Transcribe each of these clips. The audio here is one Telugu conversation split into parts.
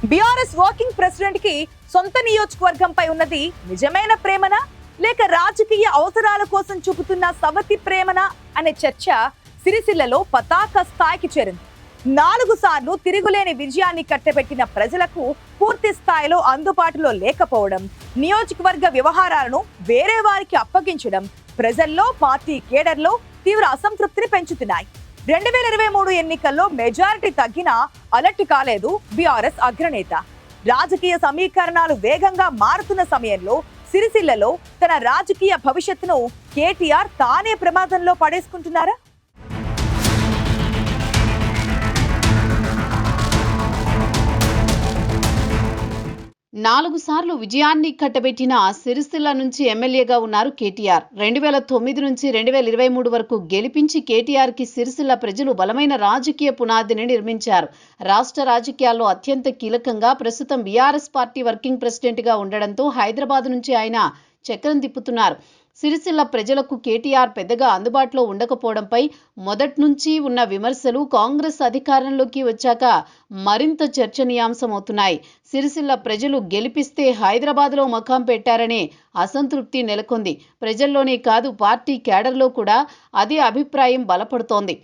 బీఆర్ఎస్ వర్కింగ్ ప్రెసిడెంట్ కి సొంత నియోజకవర్గంపై ఉన్నది నిజమైన ప్రేమనా లేక రాజకీయ అవసరాల కోసం చూపుతున్న సవతి ప్రేమనా అనే చర్చ సిరిసిల్లలో పతాక స్థాయికి చేరింది. 4 సార్లు తిరుగులేని విజయాన్ని కట్టబెట్టిన ప్రజలకు పూర్తి స్థాయిలో అందుబాటులో లేకపోవడం, నియోజకవర్గ వ్యవహారాలను వేరే వారికి అప్పగించడం ప్రజల్లో, పార్టీ కేడర్లో తీవ్ర అసంతృప్తిని పెంచుతున్నాయి. 2023 ఎన్నికల్లో మెజారిటీ తగ్గినా అలర్ట్ కాలేదు బీఆర్ఎస్ అగ్రనేత. రాజకీయ సమీకరణాలు వేగంగా మారుతున్న సమయంలో సిరిసిల్లలో తన రాజకీయ భవిష్యత్తును కేటీఆర్ తానే ప్రమాదంలో పడేసుకుంటున్నారా? నాలుగు సార్లు విజయాన్ని కట్టబెట్టిన సిరిసిల్ల నుంచి ఎమ్మెల్యేగా ఉన్నారు కేటీఆర్. 2009 నుంచి 2023 వరకు గెలిపించి కేటీఆర్ కి సిరిసిల్ల ప్రజలు బలమైన రాజకీయ పునాదిని నిర్మించారు. రాష్ట్ర రాజకీయాల్లో అత్యంత కీలకంగా ప్రస్తుతం బీఆర్ఎస్ పార్టీ వర్కింగ్ ప్రెసిడెంట్ గా ఉండడంతో హైదరాబాద్ నుంచి ఆయన చక్రం తిప్పుతున్నారు. సిరిసిల్ల ప్రజలకు కేటీఆర్ పెద్దగా అందుబాటులో ఉండకపోవడంపై మొదటి నుంచి ఉన్న విమర్శలు కాంగ్రెస్ అధికారంలోకి వచ్చాక మరింత చర్చనీయాంశమవుతున్నాయి. సిరిసిల్ల ప్రజలు గెలిపిస్తే హైదరాబాద్లో మకాం పెట్టారనే అసంతృప్తి నెలకొంది. ప్రజల్లోనే కాదు, పార్టీ కేడర్లో కూడా అదే అభిప్రాయం బలపడుతోంది.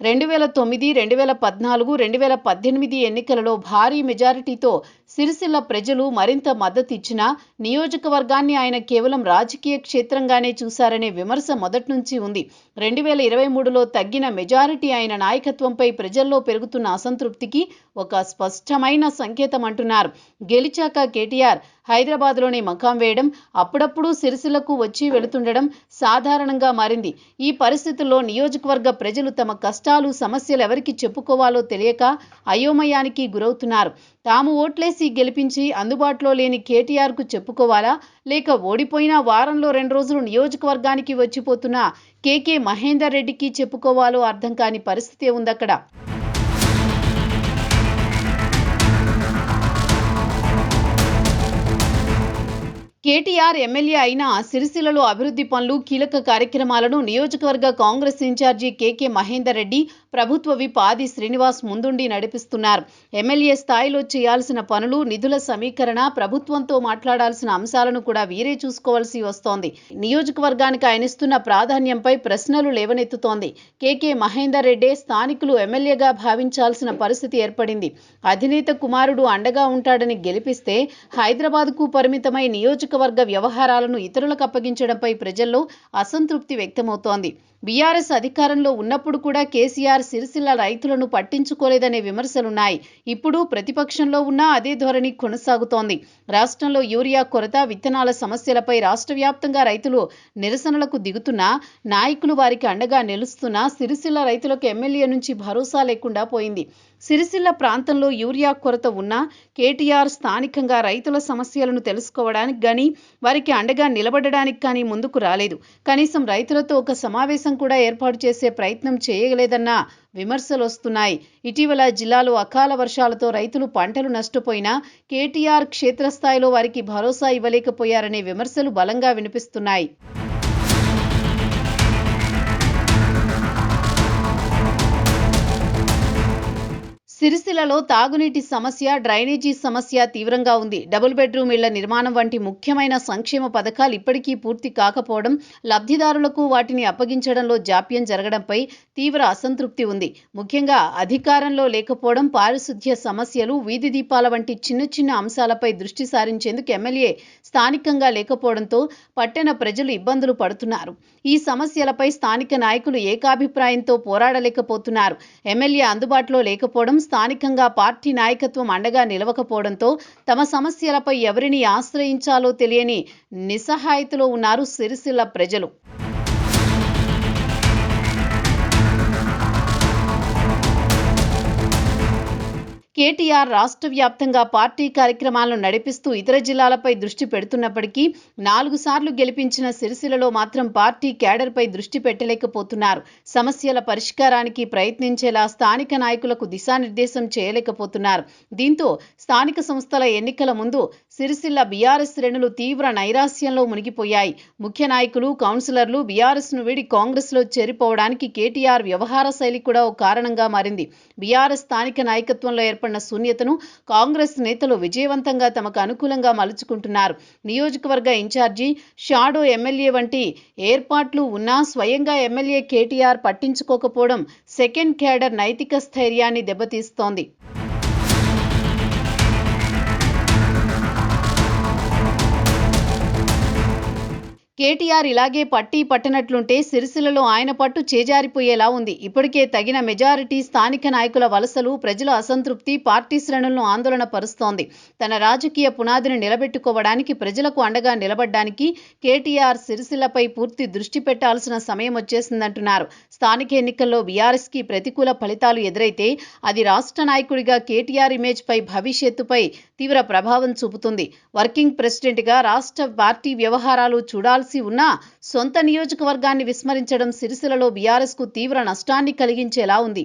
2009, 2014, 2018 ఎన్నికలలో భారీ మెజారిటీతో సిరిసిల్ల ప్రజలు మరింత మద్దతు ఇచ్చినా నియోజకవర్గాన్ని ఆయన కేవలం రాజకీయ క్షేత్రంగానే చూశారనే విమర్శ మొదటి నుంచి ఉంది. 2023లో తగ్గిన మెజారిటీ ఆయన నాయకత్వంపై ప్రజల్లో పెరుగుతున్న అసంతృప్తికి ఒక స్పష్టమైన సంకేతం అంటున్నారు. గెలిచాక కేటీఆర్ హైదరాబాద్లోనే మకాం వేయడం, అప్పుడప్పుడు సిరిసిల్లకు వచ్చి వెళుతుండడం సాధారణంగా మారింది. ఈ పరిస్థితుల్లో నియోజకవర్గ ప్రజలు తమ కష్టాలు, సమస్యలు ఎవరికి చెప్పుకోవాలో తెలియక అయోమయానికి గురవుతున్నారు. తాము ఓట్లేసి గెలిపించి అందుబాటులో లేని కేటీఆర్కు చెప్పుకోవాలా, లేక ఓడిపోయినా వారంలో 2 రోజులు నియోజకవర్గానికి వచ్చిపోతున్న కేకే మహేందర్ రెడ్డికి చెప్పుకోవాలో అర్థం కాని పరిస్థితే ఉందక్కడ. కేటీఆర్ ఎమ్మెల్యే అయినా సిరిసిల్లలో అభివృద్ధి పనులు, కీలక కార్యక్రమాలను నియోజకవర్గ కాంగ్రెస్ ఇన్ఛార్జి కేకే మహేందర్ రెడ్డి, ప్రభుత్వ విప్ ఆది శ్రీనివాస్ ముందుండి నడిపిస్తున్నారు. ఎమ్మెల్యే స్థాయిలో చేయాల్సిన పనులు, నిధుల సమీకరణ, ప్రభుత్వంతో మాట్లాడాల్సిన అంశాలను కూడా వీరే చూసుకోవాల్సి వస్తోంది. నియోజకవర్గానికి ఆయనిస్తున్న ప్రాధాన్యంపై ప్రశ్నలు లేవనెత్తుతోంది. కేకే మహేందర్ రెడ్డే స్థానికులు ఎమ్మెల్యేగా భావించాల్సిన పరిస్థితి ఏర్పడింది. అధినేత కుమారుడు అండగా ఉంటాడని గెలిపిస్తే హైదరాబాద్కు పరిమితమై నియోజకవర్గ వ్యవహారాలను ఇతరులకు అప్పగించడంపై ప్రజల్లో అసంతృప్తి వ్యక్తమవుతోంది. బీఆర్ఎస్ అధికారంలో ఉన్నప్పుడు కూడా కేసీఆర్ సిరిసిల్ల రైతులను పట్టించుకోలేదనే విమర్శలున్నాయి. ఇప్పుడు ప్రతిపక్షంలో ఉన్నా అదే ధోరణి కొనసాగుతోంది. రాష్ట్రంలో యూరియా కొరత, విత్తనాల సమస్యలపై రాష్ట్ర వ్యాప్తంగా రైతులు నిరసనలకు దిగుతున్నా, నాయకులు వారికి అండగా నిలుస్తున్నా సిరిసిల్ల రైతులకు ఎమ్మెల్యే నుంచి భరోసా లేకుండా పోయింది. సిరిసిల్ల ప్రాంతంలో యూరియా కొరత ఉన్నా కేటీఆర్ స్థానికంగా రైతుల సమస్యలను తెలుసుకోవడానికి కానీ, వారికి అండగా నిలబడడానికి కానీ ముందుకు రాలేదు. కనీసం రైతులతో ఒక సమావేశం కూడా ఏర్పాటు చేసే ప్రయత్నం చేయలేదన్న విమర్శలు వస్తున్నాయి. ఇటీవల జిల్లాలో అకాల వర్షాలతో రైతులు పంటలు నష్టపోయినా కేటీఆర్ క్షేత్రస్థాయిలో వారికి భరోసా ఇవ్వలేకపోయారనే విమర్శలు బలంగా వినిపిస్తున్నాయి. సిరిసిల్లలో తాగునీటి సమస్య, డ్రైనేజీ సమస్య తీవ్రంగా ఉంది. డబుల్ బెడ్రూమ్ ఇళ్ల నిర్మాణం వంటి ముఖ్యమైన సంక్షేమ పథకాలు ఇప్పటికీ పూర్తి కాకపోవడం, లబ్ధిదారులకు వాటిని అప్పగించడంలో జాప్యం జరగడంపై తీవ్ర అసంతృప్తి ఉంది. ముఖ్యంగా అధికారంలో లేకపోవడం, పారిశుద్ధ్య సమస్యలు, వీధి దీపాల వంటి చిన్న చిన్న అంశాలపై దృష్టి సారించేందుకు ఎమ్మెల్యే స్థానికంగా లేకపోవడంతో పట్టణ ప్రజలు ఇబ్బందులు పడుతున్నారు. ఈ సమస్యలపై స్థానిక నాయకులు ఏకాభిప్రాయంతో పోరాడలేకపోతున్నారు. ఎమ్మెల్యే అందుబాటులో లేకపోవడం, స్థానికంగా పార్టీ నాయకత్వం అండగా నిలవకపోవడంతో తమ సమస్యలపై ఎవరిని ఆశ్రయించాలో తెలియని నిస్సహాయతలో ఉన్నారు సిరిసిల్ల ప్రజలు. కేటీఆర్ రాష్ట్ర వ్యాప్తంగా పార్టీ కార్యక్రమాలను నడిపిస్తూ ఇతర జిల్లాలపై దృష్టి పెడుతున్నప్పటికీ 4 సార్లు గెలిపించిన సిరిసిల్లలో మాత్రం పార్టీ కేడర్పై దృష్టి పెట్టలేకపోతున్నారు. సమస్యల పరిష్కారానికి ప్రయత్నించేలా స్థానిక నాయకులకు దిశానిర్దేశం చేయలేకపోతున్నారు. దీంతో స్థానిక సంస్థల ఎన్నికల ముందు సిరిసిల్ల బీఆర్ఎస్ శ్రేణులు తీవ్ర నైరాశ్యంలో మునిగిపోయాయి. ముఖ్య నాయకులు, కౌన్సిలర్లు బీఆర్ఎస్ను వీడి కాంగ్రెస్లో చేరిపోవడానికి కేటీఆర్ వ్యవహార శైలి కూడా ఓ కారణంగా మారింది. బీఆర్ఎస్ స్థానిక నాయకత్వంలో ఏర్పడిన శూన్యతను కాంగ్రెస్ నేతలు విజయవంతంగా తమకు అనుకూలంగా మలుచుకుంటున్నారు. నియోజకవర్గ ఇన్ఛార్జి, షాడో ఎమ్మెల్యే వంటి ఏర్పాట్లు ఉన్నా స్వయంగా ఎమ్మెల్యే కేటీఆర్ పట్టించుకోకపోవడం సెకండ్ క్యాడర్ నైతిక స్థైర్యాన్ని దెబ్బతీస్తోంది. కేటీఆర్ ఇలాగే పట్టి పట్టనట్లుంటే సిరిసిల్లలో ఆయన పట్టు చేజారిపోయేలా ఉంది. ఇప్పటికే తగిన మెజారిటీ, స్థానిక నాయకుల వలసలు, ప్రజల అసంతృప్తి పార్టీ శ్రేణులను ఆందోళన పరుస్తోంది. తన రాజకీయ పునాదిని నిలబెట్టుకోవడానికి, ప్రజలకు అండగా నిలబడ్డానికి కేటీఆర్ సిరిసిల్లపై పూర్తి దృష్టి పెట్టాల్సిన సమయం వచ్చేసిందంటున్నారు. స్థానిక ఎన్నికల్లో బీఆర్ఎస్కి ప్రతికూల ఫలితాలు ఎదురైతే అది రాష్ట్ర నాయకుడిగా కేటీఆర్ ఇమేజ్పై, భవిష్యత్తుపై తీవ్ర ప్రభావం చూపుతుంది. వర్కింగ్ ప్రెసిడెంట్గా రాష్ట్ర పార్టీ వ్యవహారాలు చూడాల్సి ఉన్నా సొంత నియోజకవర్గాన్ని విస్మరించడం సిరిసిల్లలో బీఆర్ఎస్కు తీవ్ర నష్టాన్ని కలిగించేలా ఉంది.